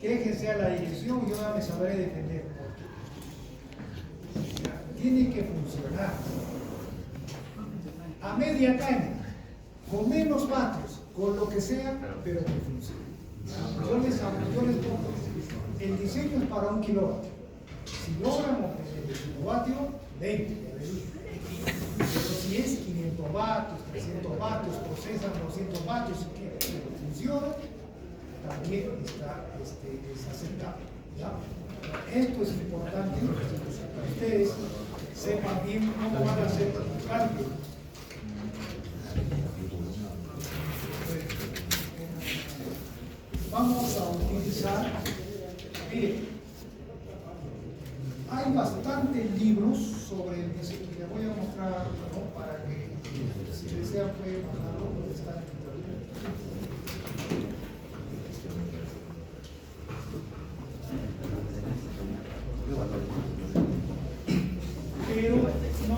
quéjense a la dirección, yo ya me sabré defender. Tiene que funcionar. A media caña, con menos vatios, con lo que sea, pero que funcione. Yo les pongo, el diseño es para 1 kilovatio. Si logramos el kilovatio, 20. Pero si es 500 vatios, 300 vatios, procesan 200 vatios y que funciona, también es aceptable. ¿Ya? Esto es importante para que ustedes sepan bien cómo van a hacer el cálculo. Vamos a utilizar, miren, hay bastantes libros sobre el diseño. Les voy a mostrar, ¿no? Para que si desean pueden bajarlo, donde está en pero no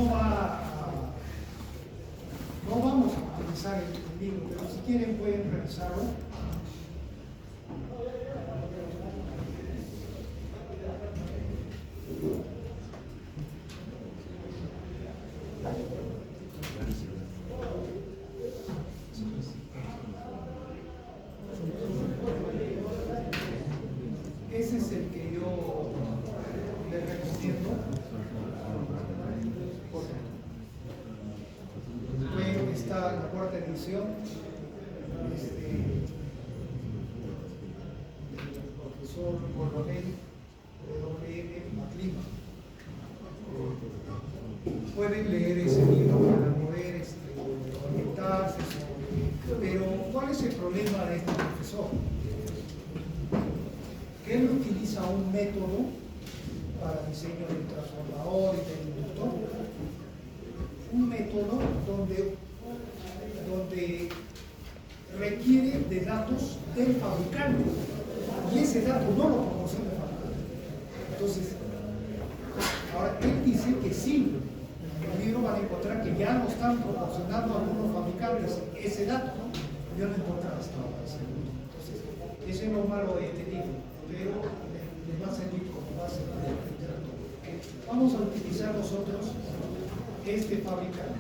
vamos a utilizar el libro, pero si quieren pueden revisarlo. Ese es el que yo les recomiendo. Luego está la 4ª edición. El profesor Coronel W.M. McLean. Pueden leer ese libro para poder orientarse sobre. Pero, ¿cuál es el problema de este profesor? Que él utiliza un método para diseño del transformador y del inductor, un método donde requiere de datos del fabricante y ese dato no lo proporciona el fabricante. Entonces, ahora él dice que sí, en el libro van a encontrar que ya no están proporcionando a algunos fabricantes ese dato, ¿no? Yo no encontraba hasta ahora ese dato. Entonces, ese es lo malo de este libro, pero les va a servir como base para la literatura. Vamos a utilizar nosotros este fabricante,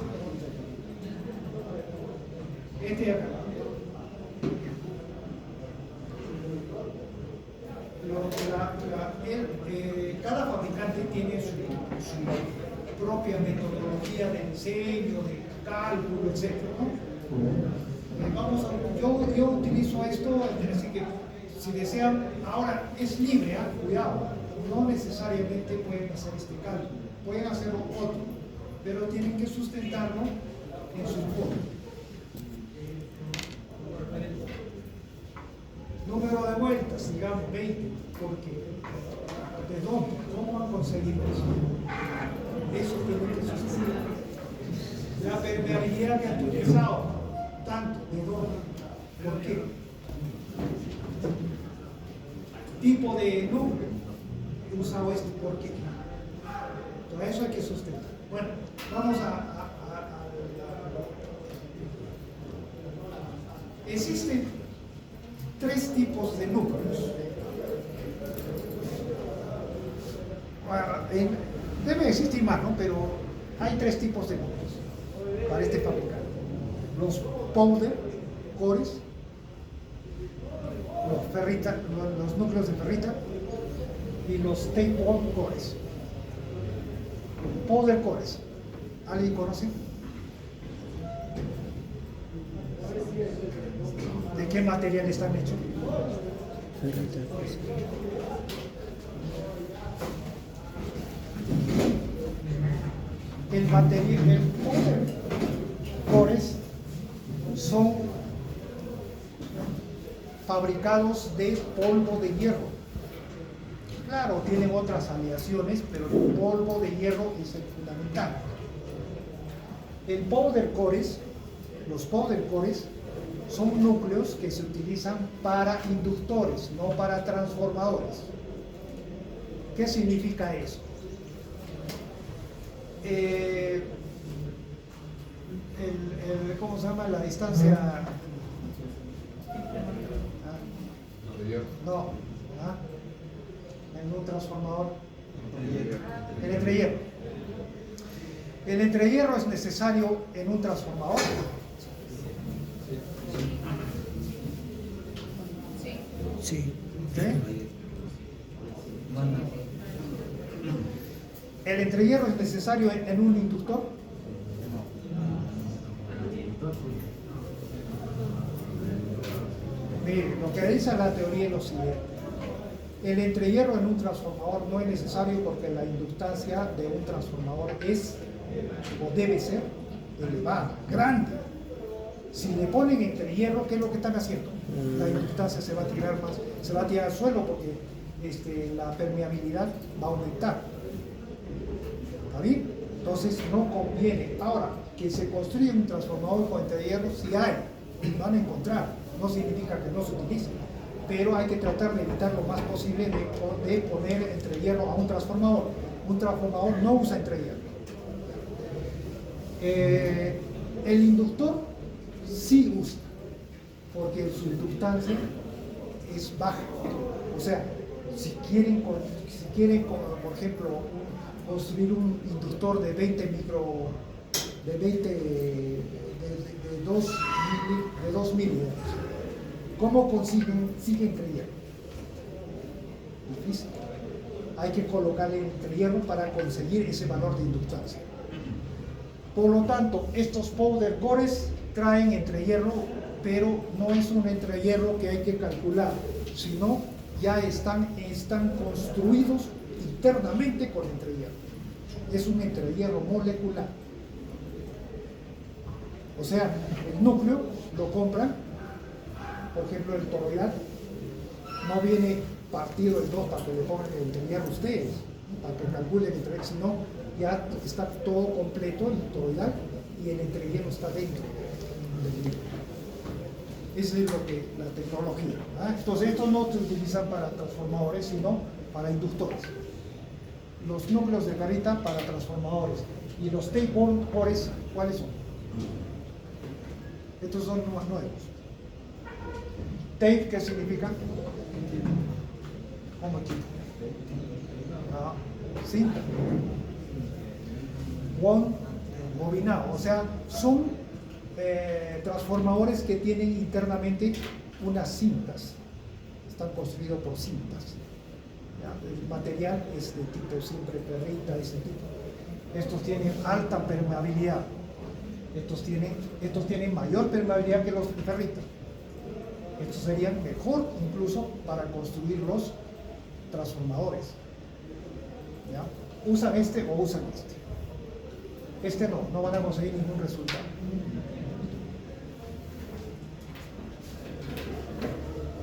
este de acá. Cada fabricante tiene su propia metodología de diseño, de cálculo, etc., ¿no? Yo utilizo esto, así que si desean, ahora es libre, cuidado, no necesariamente pueden hacer este cálculo, pueden hacer otro, pero tienen que sustentarlo en sus puntos. Número de vueltas, digamos 20, porque ¿de dónde? ¿Cómo han conseguido eso? Eso tiene que sustentar. La permeabilidad que han utilizado, tanto, ¿de dónde? ¿Por qué? Tipo de núcleo he usado este, ¿por qué? Todo eso hay que sustentar. Bueno, vamos existen 3 tipos de núcleos. Debe existir más, ¿no? Pero hay 3 tipos de núcleos para este fabricante. Los powder cores, los núcleos de ferrita y los tape cores. Powder cores, ¿alguien conoce? ¿De qué material están hechos? El powder cores son fabricados de polvo de hierro. Claro, tienen otras aleaciones, pero el polvo de hierro es el fundamental. Los powder cores son núcleos que se utilizan para inductores, no para transformadores. ¿Qué significa eso? ¿Cómo se llama? La distancia... No, ¿Ah? En un transformador. El entrehierro. El entrehierro es necesario en un transformador. Sí. ¿Sí? ¿El entrehierro es necesario en un inductor? Mire, lo que dice la teoría es lo siguiente. El entrehierro en un transformador no es necesario porque la inductancia de un transformador es o debe ser elevada, grande. Si le ponen entrehierro, ¿qué es lo que están haciendo? La inductancia se va a tirar más, se va a tirar al suelo porque la permeabilidad va a aumentar. ¿Está bien? Entonces no conviene. Ahora, que se construye un transformador con entrehierro, si hay, van a encontrar. No significa que no se utilice, pero hay que tratar de evitar lo más posible de poner entrehierro a un transformador. Un transformador no usa entrehierro. El inductor sí usa, porque su inductancia es baja. O sea, si quieren por ejemplo, construir un inductor de 20 2 miliamperes, ¿cómo consiguen entrehierro? Difícil. Hay que colocarle entrehierro para conseguir ese valor de inductancia. Por lo tanto, estos powder cores traen entrehierro, pero no es un entrehierro que hay que calcular, sino ya están construidos internamente con entrehierro. Es un entrehierro molecular. O sea, el núcleo lo compran, por ejemplo, el toroidal no viene partido en dos para que le pongan el entrehierro ustedes, para que calculen el entrehierro, sino ya está todo completo el toroidal y el entrehierro está dentro del libro. Esa es lo que la tecnología. ¿Ah? Entonces, estos no se utilizan para transformadores, sino para inductores. Los núcleos de garita para transformadores. Y los tape-on cores, ¿cuáles son? Estos son nuevos. Tape, ¿qué significa? ¿Cómo chico? Cinta. One, bobinado. O sea, son transformadores que tienen internamente unas cintas. Están construidos por cintas. ¿Ya? El material es de tipo siempre perrita, ese tipo. Estos tienen alta permeabilidad. Estos tienen mayor permeabilidad que los ferritos. Estos serían mejor incluso para construir los transformadores. ¿Ya? ¿Usan este o usan este? Este no van a conseguir ningún resultado.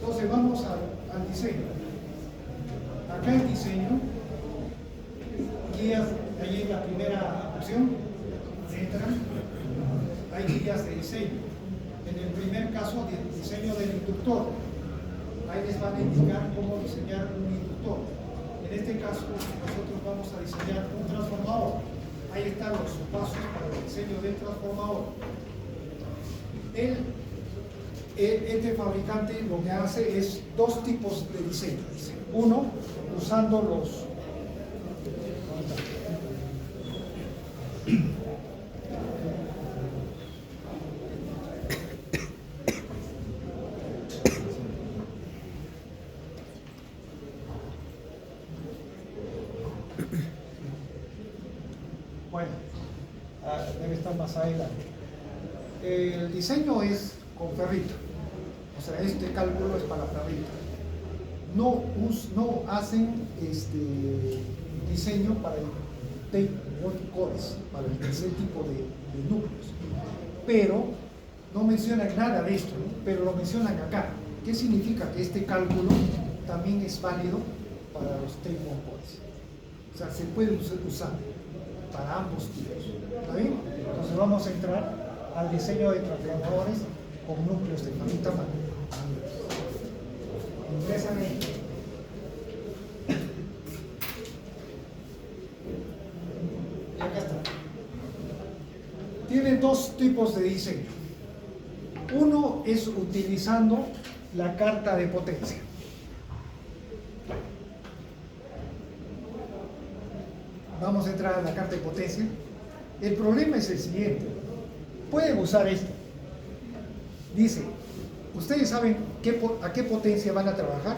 Entonces vamos al diseño. Acá el diseño, guías, ahí en la primera opción, entran, hay guías de diseño. En el primer caso, el diseño del inductor. Ahí les van a indicar cómo diseñar un inductor. En este caso, nosotros vamos a diseñar un transformador. Ahí están los pasos para el diseño del transformador. Este fabricante lo que hace es dos tipos de diseño. Uno, usando los... Bueno, debe estar más adelante. El diseño es con ferrita. O sea, este cálculo es para ferrita. No hacen diseño para el tape cores, para ese tipo de núcleos. Pero no mencionan nada de esto, ¿no? Pero lo mencionan acá. ¿Qué significa? Que este cálculo también es válido para los tape cores. O sea, se puede usar para ambos tipos. ¿Está bien? Entonces vamos a entrar al diseño de transformadores con núcleos de ferrita. Ingresan ahí. Y acá está. Tienen dos tipos de diseño. Uno es utilizando la carta de potencia. Vamos a entrar a la carta de potencia. El problema es el siguiente. Pueden usar esto. Dice, ¿ustedes saben a qué potencia van a trabajar?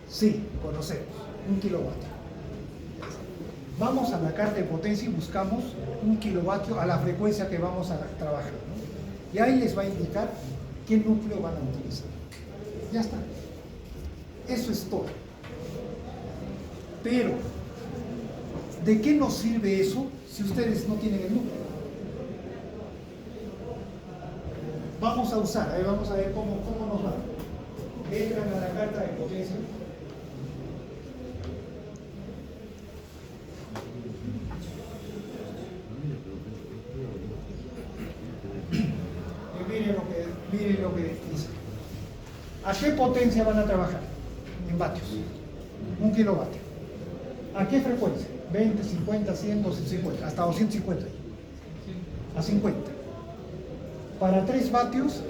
Sí, conocemos, 1 kilovatio. Vamos a la carta de potencia y buscamos 1 kilovatio a la frecuencia que vamos a trabajar, ¿no? Y ahí les va a indicar qué núcleo van a utilizar. Ya está. Eso es todo. Pero, ¿de qué nos sirve eso si ustedes no tienen el núcleo? Vamos a usar, ahí vamos a ver cómo nos va. Entran a la carta de potencia. Y miren lo que dice. ¿A qué potencia van a trabajar? En vatios. 1 kilovatio. ¿A qué frecuencia? 20, 50, 100, 250, hasta 250. A 50. Para 3 vatios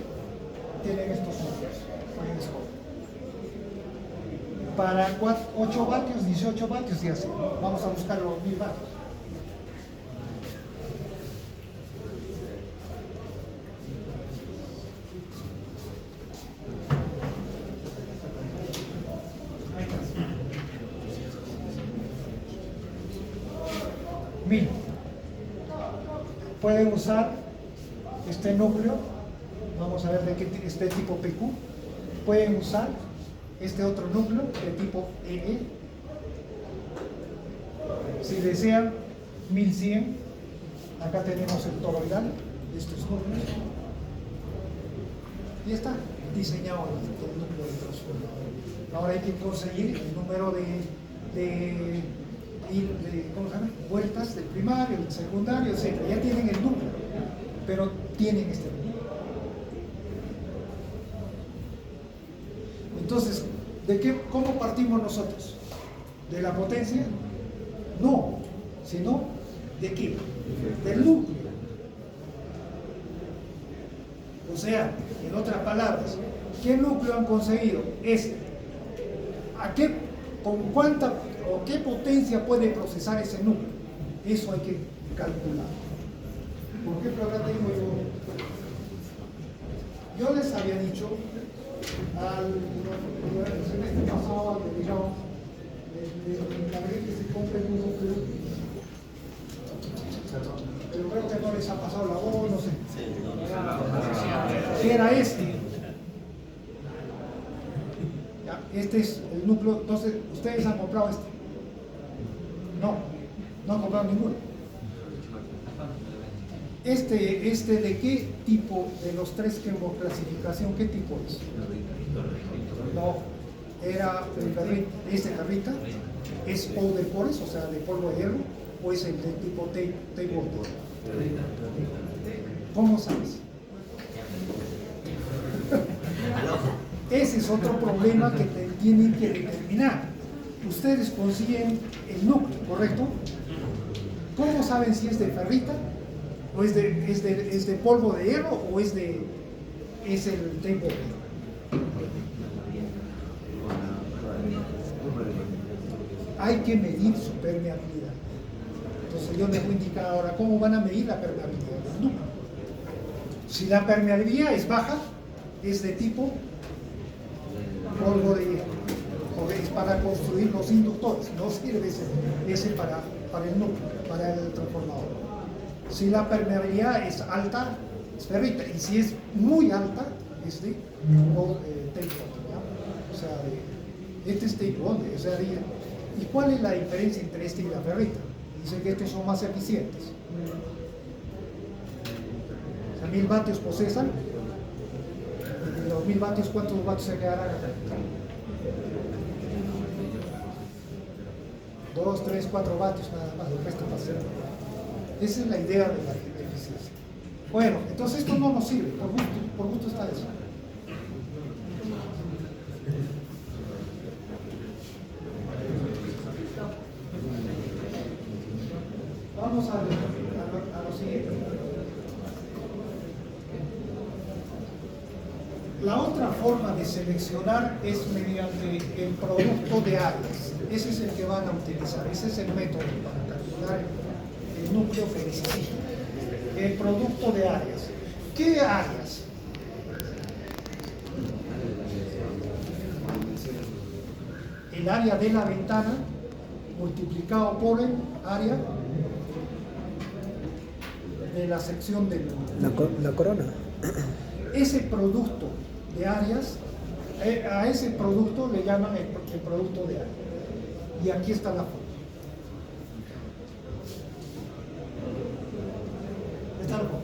tienen estos números. Para 8 vatios, 18 vatios y así. Vamos a buscar los 1000 vatios. Pueden usar este núcleo, vamos a ver de qué es de tipo PQ. Pueden usar este otro núcleo de tipo EE. Si desean 1100, acá tenemos el toroidal de estos núcleos. Y está diseñado el núcleo de transformador. Ahora hay que conseguir el número de ¿cómo se llama? Vueltas del primario, del secundario, etc. Ya tienen el número, pero tienen este número. Entonces, ¿cómo partimos nosotros? ¿De la potencia? No, sino ¿de qué? Del núcleo. O sea, en otras palabras, ¿qué núcleo han conseguido? ¿Con cuánta o qué potencia puede procesar ese núcleo? Eso hay que calcular. ¿Por qué? Pero acá tengo yo les había dicho el semestre pasado al de Lillón, que se compre un núcleo, pero creo que no les ha pasado la voz, no sé. ¿Qué era este? Este es el núcleo. Entonces, ¿ustedes han comprado este? No han comprado ninguno. ¿Este de qué tipo de los tres que hubo clasificación, qué tipo es? No, era este carrita, es powder pores, o sea, de polvo de hierro, o es el de tipo table. ¿Cómo sabes? Ese es otro problema que tienen que determinar. Ustedes consiguen el núcleo, ¿correcto? ¿Cómo saben si es de ferrita? ¿O es de polvo de hierro? ¿O es el table? Hay que medir su permeabilidad. Entonces yo les voy a indicar ahora cómo van a medir la permeabilidad del núcleo. Si la permeabilidad es baja, es de tipo polvo de hierro, es para construir los inductores, no sirve ese para el núcleo, para el transformador. Si la permeabilidad es alta, es ferrita, y si es muy alta, es de tape bond, o sea, este es tape bond, o sea, ¿y cuál es la diferencia entre este y la ferrita? Dice que estos son más eficientes. O sea, 1000 vatios procesan. De los 1000 vatios, ¿cuántos vatios se quedarán? 2, 3, 4 vatios nada más, el resto va a ser. Esa es la idea de la eficiencia. Bueno, entonces esto no nos sirve, por gusto está eso. Vamos a lo siguiente. La otra forma de seleccionar es mediante el producto de áreas. Ese es el que van a utilizar, ese es el método para acá. dar el núcleo que necesita. El producto de áreas. ¿Qué áreas? El área de la ventana multiplicado por el área de la sección del La corona. ese producto de áreas, a ese producto le llaman el producto de área. Y aquí está la foto. Está la foto.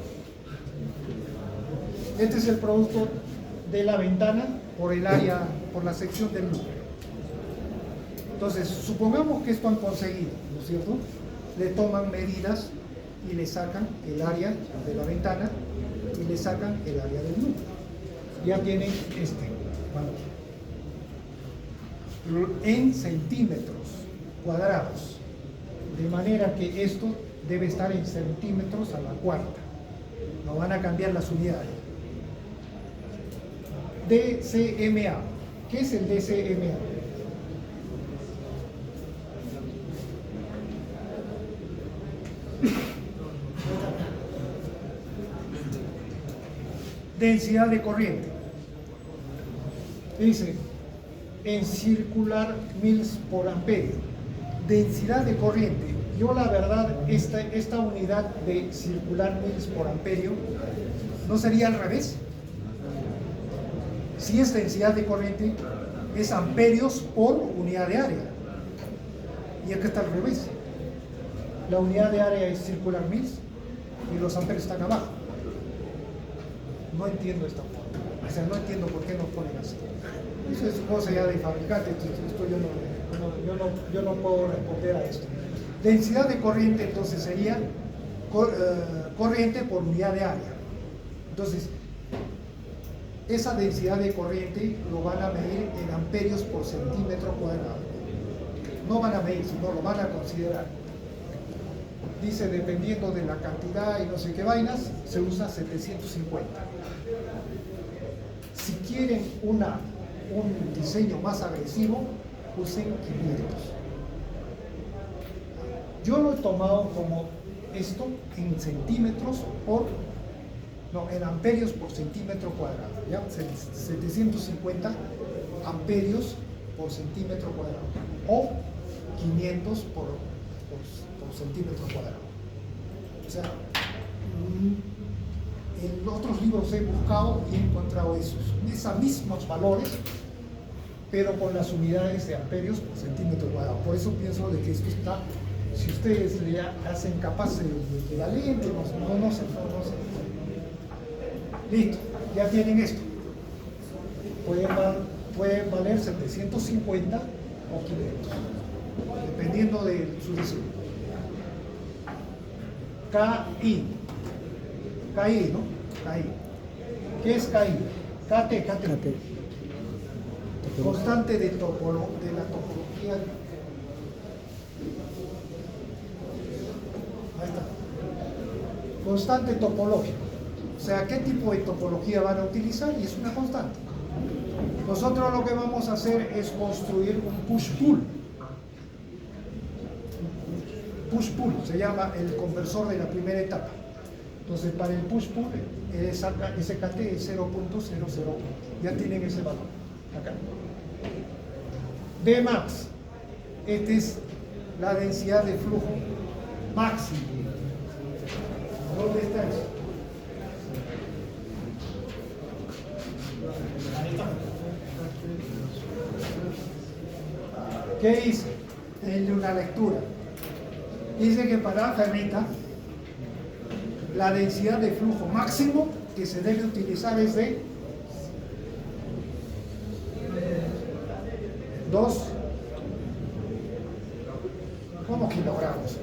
Este es el producto de la ventana por el área, por la sección del núcleo. Entonces, supongamos que esto han conseguido, ¿no es cierto? Le toman medidas y le sacan el área de la ventana y le sacan el área del núcleo. Ya tienen este valor en centímetros cuadrados, de manera que esto debe estar en centímetros a la cuarta. No van a cambiar las unidades. DCMA. ¿Qué es el DCMA? Densidad de corriente. Dice, en circular mils por amperio. Densidad de corriente. Yo la verdad, esta unidad de circular mils por amperio, ¿no sería al revés? Si es densidad de corriente, es amperios por unidad de área. Y acá está al revés. La unidad de área es circular mils y los amperios están abajo. No entiendo esta forma. O sea, no entiendo por qué nos ponen así. Eso es cosa ya de fabricante. Esto yo no puedo responder a esto. Densidad de corriente entonces sería corriente por unidad de área. Entonces, esa densidad de corriente lo van a medir en amperios por centímetro cuadrado. No van a medir, sino lo van a considerar. Dice, dependiendo de la cantidad y no sé qué vainas, se usa 750. Si quieren un diseño más agresivo, usen 500. Yo lo he tomado como esto en centímetros en amperios por centímetro cuadrado, ¿ya? 750 amperios por centímetro cuadrado o 500 por centímetro cuadrado. O sea, en otros libros he buscado y he encontrado esos mismos valores, pero con las unidades de amperios por centímetro cuadrado. Por eso pienso de que esto está, si ustedes le hacen capaz de la lente, no sé. Listo, ya tienen esto. Puede valer 750 o 500, dependiendo de su diseño. KI, ¿no? KI. ¿Qué es KI? KT. Constante de la topología. Ahí está. Constante topológico. O sea, ¿qué tipo de topología van a utilizar? Y es una constante. Nosotros lo que vamos a hacer es construir un push-pull. Push-pull se llama el conversor de la primera etapa. Entonces, para el push-pull, SKT es 0.001. Ya tienen ese valor acá. Dmax, esta es la densidad de flujo máximo. ¿Dónde está eso? Ahí está. ¿Qué hice? Denle una lectura. Dice que para ferrita la densidad de flujo máximo que se debe utilizar es de 2 ¿cómo kilogramos?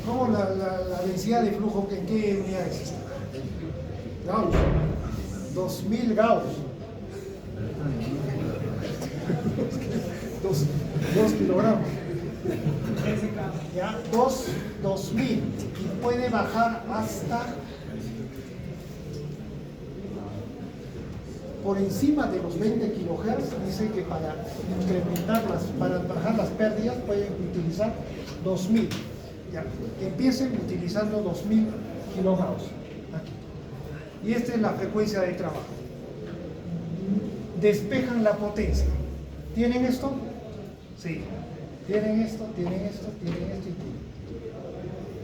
¿Cómo la densidad de flujo en qué unidades está? Gauss, 2000 Gauss. 2 kilogramos. Ya, 2000 y puede bajar hasta por encima de los 20 kilohertz. Dice que para incrementarlas, para bajar las pérdidas pueden utilizar 2000. Ya, empiecen utilizando 2000 kilogramos. Y esta es la frecuencia de trabajo. Despejan la potencia. ¿Tienen esto? Sí. Tienen esto, tienen esto, tienen esto y tienen.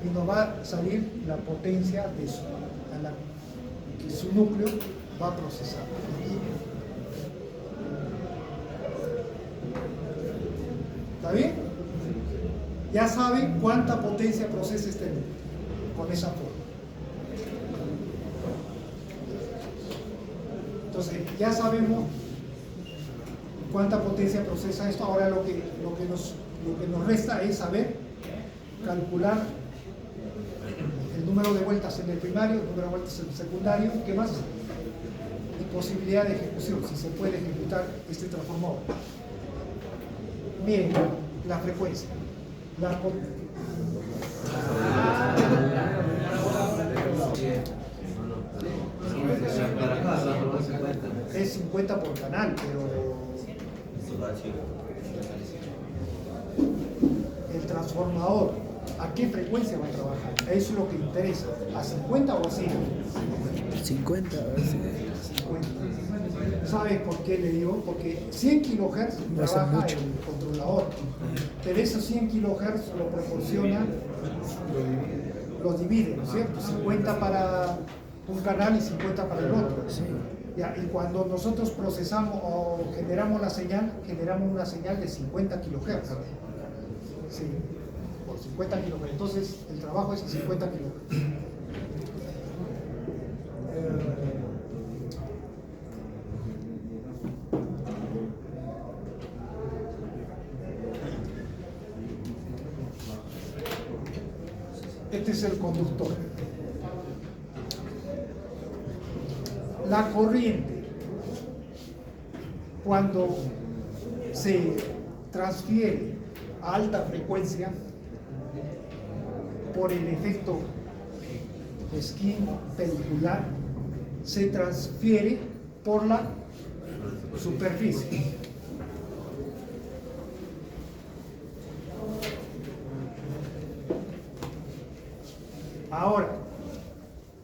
Y nos va a salir la potencia de que su núcleo va a procesar. ¿Está bien? Ya saben cuánta potencia procesa este núcleo con esa forma. Entonces, ya sabemos cuánta potencia procesa esto. Ahora lo que nos resta es saber calcular el número de vueltas en el primario, el número de vueltas en el secundario, ¿qué más? Y posibilidad de ejecución, si se puede ejecutar este transformador. Bien, la frecuencia. Es 50 por canal, pero el transformador, ¿a qué frecuencia va a trabajar? Eso es lo que interesa. ¿A 50 o a 100? 50, a ver si... 50. ¿Sabes por qué le digo? Porque 100 kHz trabaja el controlador, pero esos 100 kHz lo proporciona, lo divide, ¿no es cierto? 50 para un canal y 50 para el otro. Sí. Ya, y cuando nosotros procesamos o generamos la señal, generamos una señal de 50 kHz. Sí, por 50 kHz. Entonces, el trabajo es a 50 kHz. Este es el conductor. La corriente, cuando se transfiere a alta frecuencia por el efecto skin pelicular, se transfiere por la superficie. Ahora,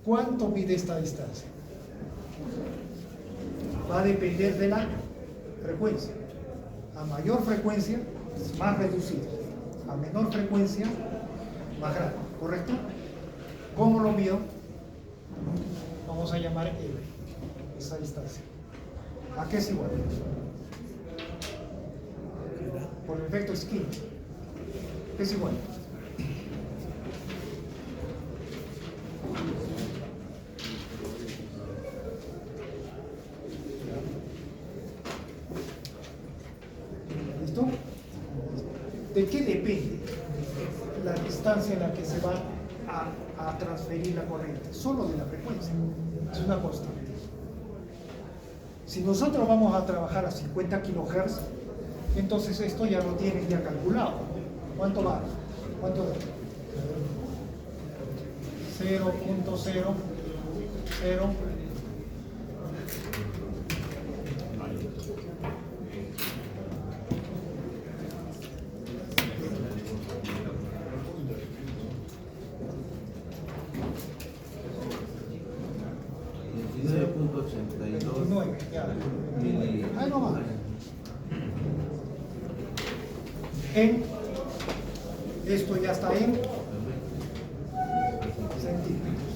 ¿cuánto mide esta distancia? Va a depender de la frecuencia. A mayor frecuencia, es más reducido. A menor frecuencia, más grande. ¿Correcto? ¿Cómo lo mido? Vamos a llamar L, esa distancia. ¿A qué es igual? Por el efecto skin. ¿Qué es igual? ¿Listo? ¿De qué depende la distancia en la que se va a transferir la corriente? Solo de la frecuencia. Es una constante. Si nosotros vamos a trabajar a 50 kHz, entonces esto ya lo tienen ya calculado. ¿Cuánto va? ¿Cuánto da? 0.00 29, ya. Ahí no va. Esto ya está en centímetros.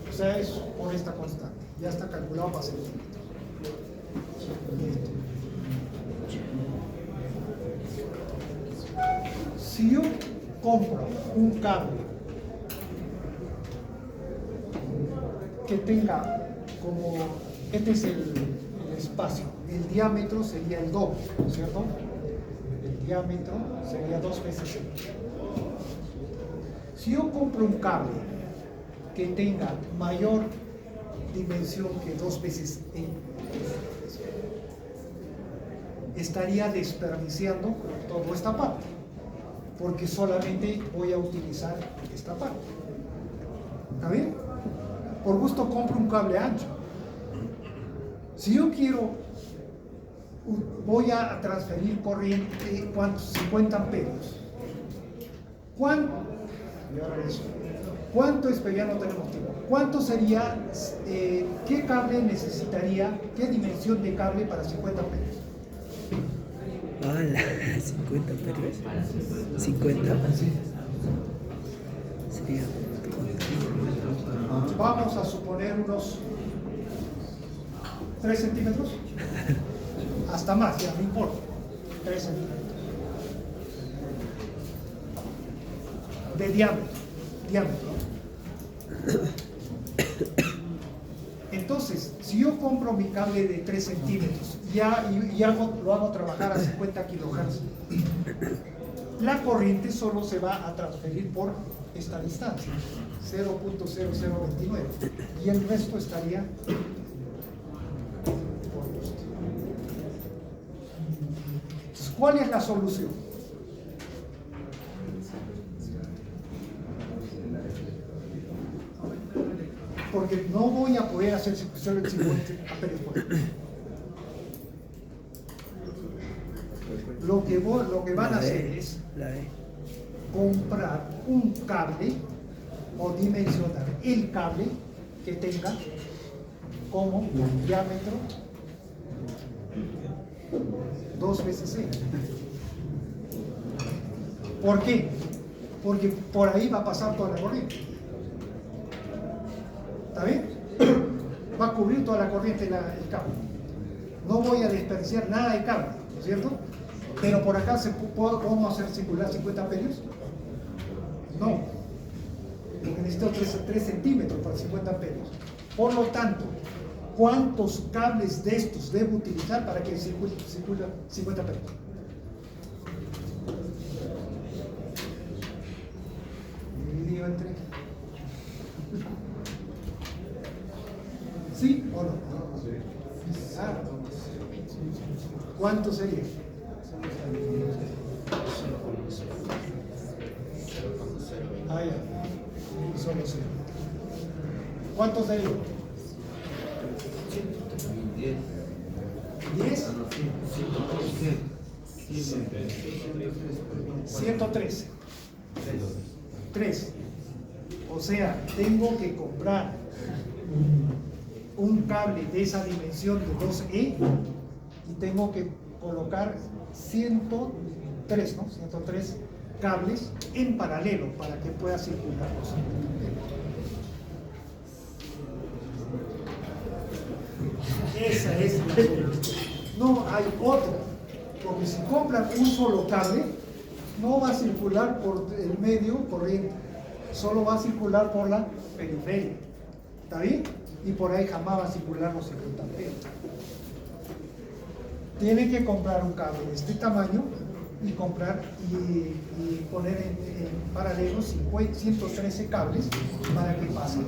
O sea, es por esta constante. Ya está calculado para centímetros. Listo. Si yo compro un cable que tenga como, este es el espacio, el diámetro sería el doble, ¿cierto? El diámetro sería 2 veces el. Si yo compro un cable que tenga mayor dimensión que 2 veces E, estaría desperdiciando toda esta parte, porque solamente voy a utilizar esta parte. ¿Está bien? Por gusto compro un cable ancho. Si yo quiero, voy a transferir corriente, ¿cuántos? 50 amperios. Yo regreso. ¿Cuánto es? Pero ya no tenemos tiempo. ¿Cuánto sería, qué cable necesitaría, qué dimensión de cable para 50 pesos? Hola, 50 pesos. 50. Sería. Vamos a suponer unos 3 centímetros. Hasta más, ya no importa. 3 centímetros. De diámetro. Entonces, si yo compro mi cable de 3 centímetros y lo hago trabajar a 50 kilohertz, la corriente solo se va a transferir por esta distancia, 0.0029, y el resto estaría por esto. Entonces, ¿cuál es la solución? Porque no voy a poder hacer solo el 50 amperes por hora. Lo que van a hacer es comprar un cable o dimensionar el cable que tenga como diámetro 2 veces E. ¿Por qué? Porque por ahí va a pasar toda la corriente. ¿Está bien? Va a cubrir toda la corriente el cable. No voy a desperdiciar nada de cable, ¿no es cierto? Pero por acá ¿podemos hacer circular 50 amperios? No. Porque necesito 3 centímetros para 50 amperios. Por lo tanto, ¿cuántos cables de estos debo utilizar para que circule 50 amperios? Dividido entre... ¿Sí o no? Ah, ¿cuánto sería? Ah, ya. Solo 0. ¿Cuánto sería? 10. 113. 3. O sea, tengo que comprar un cable de esa dimensión de 2E y tengo que colocar 103, ¿no? 103 cables en paralelo para que pueda circular los 50 amperes. Esa es la solución. No hay otra, porque si compran un solo cable, no va a circular por el medio corriente, solo va a circular por la periferia. ¿Está bien? Y por ahí jamás va a circular los 50 amperes. Tienen que comprar un cable de este tamaño y comprar y poner en paralelo 113 cables para que pasen.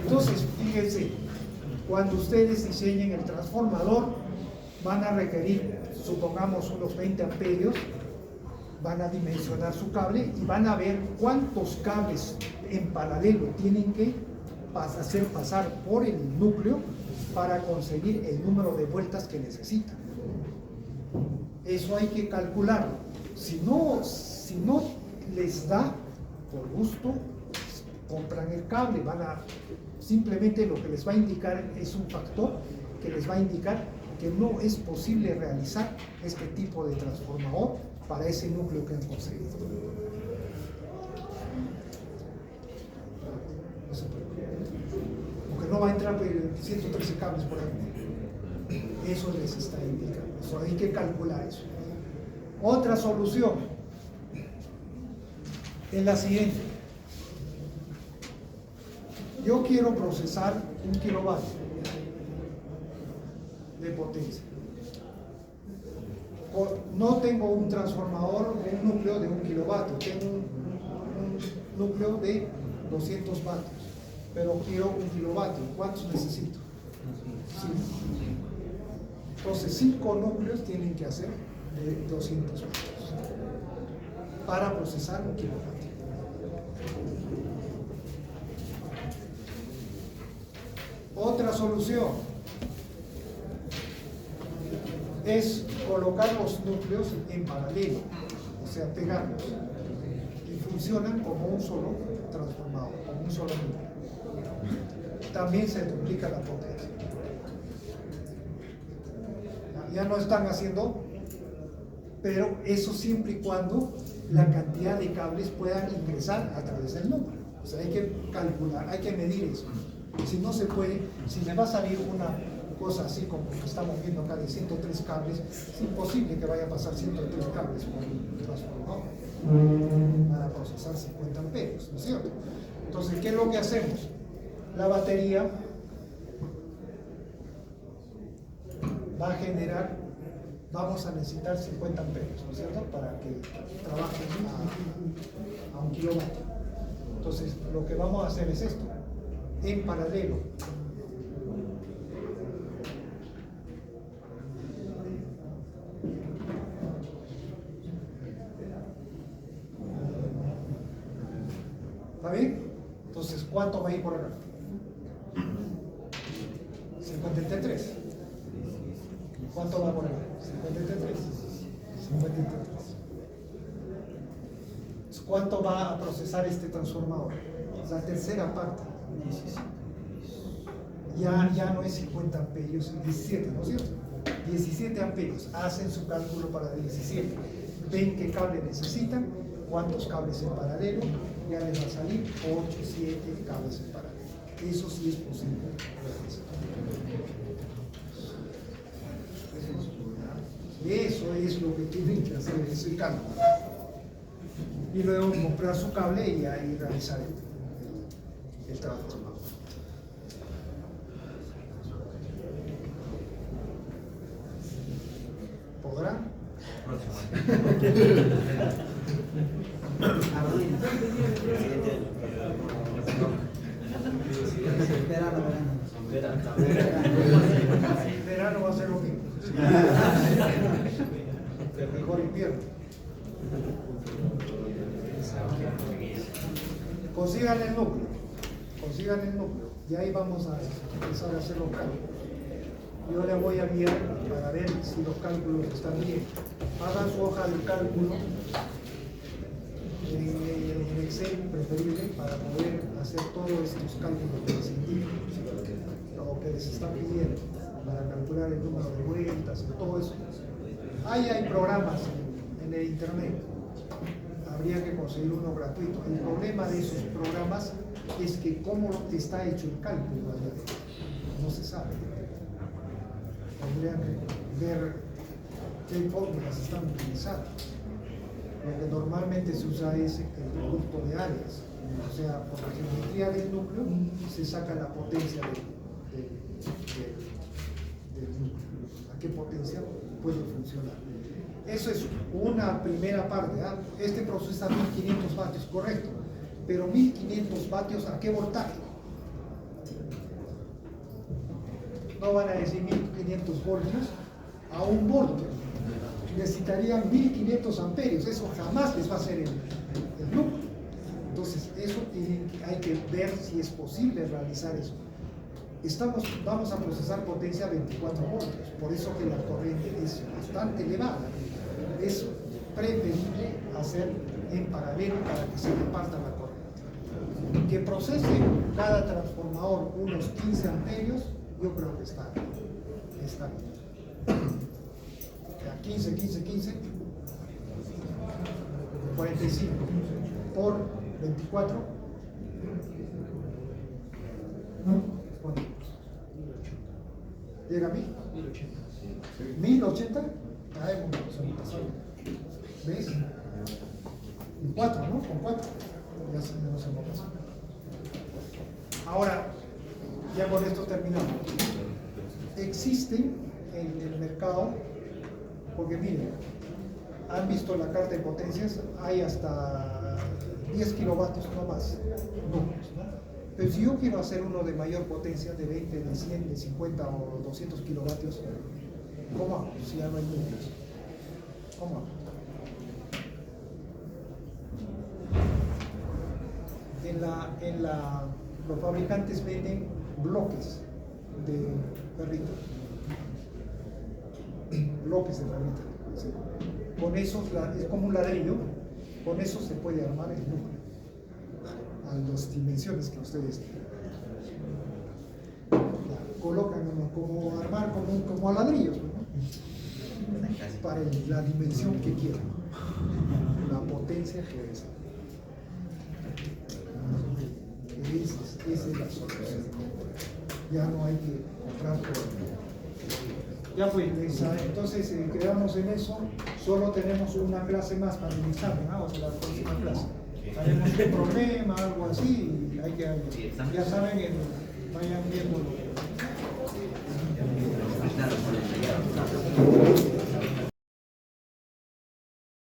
Entonces, fíjense, cuando ustedes diseñen el transformador, van a requerir, supongamos, unos 20 amperios, van a dimensionar su cable y van a ver cuántos cables en paralelo tienen que hacer pasar por el núcleo para conseguir el número de vueltas que necesitan. Eso hay que calcularlo. Si no les da, por gusto, compran el cable. Simplemente lo que les va a indicar es un factor que les va a indicar que no es posible realizar este tipo de transformador para ese núcleo que han conseguido. Porque no va a entrar 113 cables por ahí. Eso les está indicando. Eso hay que calcular eso. Otra solución es la siguiente. Yo quiero procesar 1 kilovatio de potencia. No tengo un transformador, un núcleo de 1 kilovatio, tengo un núcleo de 200 vatios, pero quiero 1 kilovatio. ¿Cuántos necesito? 5. Entonces 5 núcleos tienen que hacer de 200 vatios para procesar 1 kilovatio. Otra solución es colocar los núcleos en paralelo, o sea, pegarlos, y funcionan como un solo transformador, como un solo núcleo. También se duplica la potencia. Ya no están haciendo, pero eso siempre y cuando la cantidad de cables puedan ingresar a través del núcleo. O sea, hay que calcular, hay que medir eso. Si no se puede, si me va a salir una cosa así como que estamos viendo acá de 103 cables, es imposible que vaya a pasar 103 cables por un transformador para procesar 50 amperios, ¿no es cierto? Entonces, ¿qué es lo que hacemos? La batería va a generar, vamos a necesitar 50 amperios, ¿no es cierto? Para que trabaje a 1 kilovatio. Entonces, lo que vamos a hacer es esto, en paralelo. ¿Está bien? Entonces, ¿cuánto va a ir por acá? 53. ¿Cuánto va por acá? 53. 53. ¿Cuánto va a procesar este transformador? La tercera parte. Ya no es 50 amperios, 17, ¿no es cierto? 17 amperios. Hacen su cálculo para 17. Ven qué cable necesitan, cuántos cables en paralelo, ya les va a salir 8, 7 cables en paralelo. Eso sí es posible. Eso es lo que tienen que hacer, ese cálculo. Y luego comprar su cable y ahí realizar el trabajo. ¿Podrán? Verano va a ser lo mismo. Mejor invierno. Consigan el núcleo. Consigan el núcleo. Y ahí vamos a empezar a hacer los cálculos. Yo le voy a guiar para ver si los cálculos están bien. Hagan su hoja de cálculo en Excel preferible para poder hacer todos estos cálculos que les indico, lo que les está pidiendo para calcular el número de vueltas y todo eso. Ahí hay programas en el internet. Habría que conseguir uno gratuito. El problema de esos programas es que cómo está hecho el cálculo no se sabe. Tendrían que ver qué fórmulas están utilizando. Lo que normalmente se usa es el producto de áreas. O sea, por la geometría del núcleo se saca la potencia del núcleo. ¿A qué potencia puede funcionar? Eso es una primera parte. Este procesa 1500 vatios, correcto. Pero 1500 vatios, ¿a qué voltaje? No van a decir 1500 voltios a 1 voltio. Necesitarían 1500 amperios. Eso jamás les va a hacer el núcleo. Entonces, eso hay que ver si es posible realizar eso. Vamos a procesar potencia a 24 voltios. Por eso que la corriente es bastante elevada. Es preferible hacer en paralelo para que se reparta la corriente. Que procese cada transformador unos 15 amperios, yo creo que está bien. 15, 15, 15, 45 por 24. ¿Cuánto? ¿Llega a 1000? 1080. Ay, ¿ves? Y 4, ¿no? Con 4. Ya se me pasó. Ahora, ya con esto terminamos. Existen en el mercado, porque miren, han visto la carta de potencias, hay hasta 10 kilovatios no más, núcleos, ¿no? Pero si yo quiero hacer uno de mayor potencia, de 20, de 100, de 50 o 200 kilovatios, ¿cómo hago? Si ya no hay núcleos. ¿Cómo hago? Los fabricantes venden bloques de perritos. bloques de granito. ¿Sí? Con eso es como un ladrillo, con eso se puede armar el núcleo a las dimensiones que ustedes colocan como armar como a ladrillos, ¿no? Para la dimensión que quieran, la potencia que es. Esa es la solución. Ya no hay que comprar todo. Ya pues, entonces quedamos en eso. Solo tenemos una clase más para el examen, ¿no? O sea, la próxima clase. Tenemos un problema, algo así, y hay que, ya saben, vayan viendo lo que...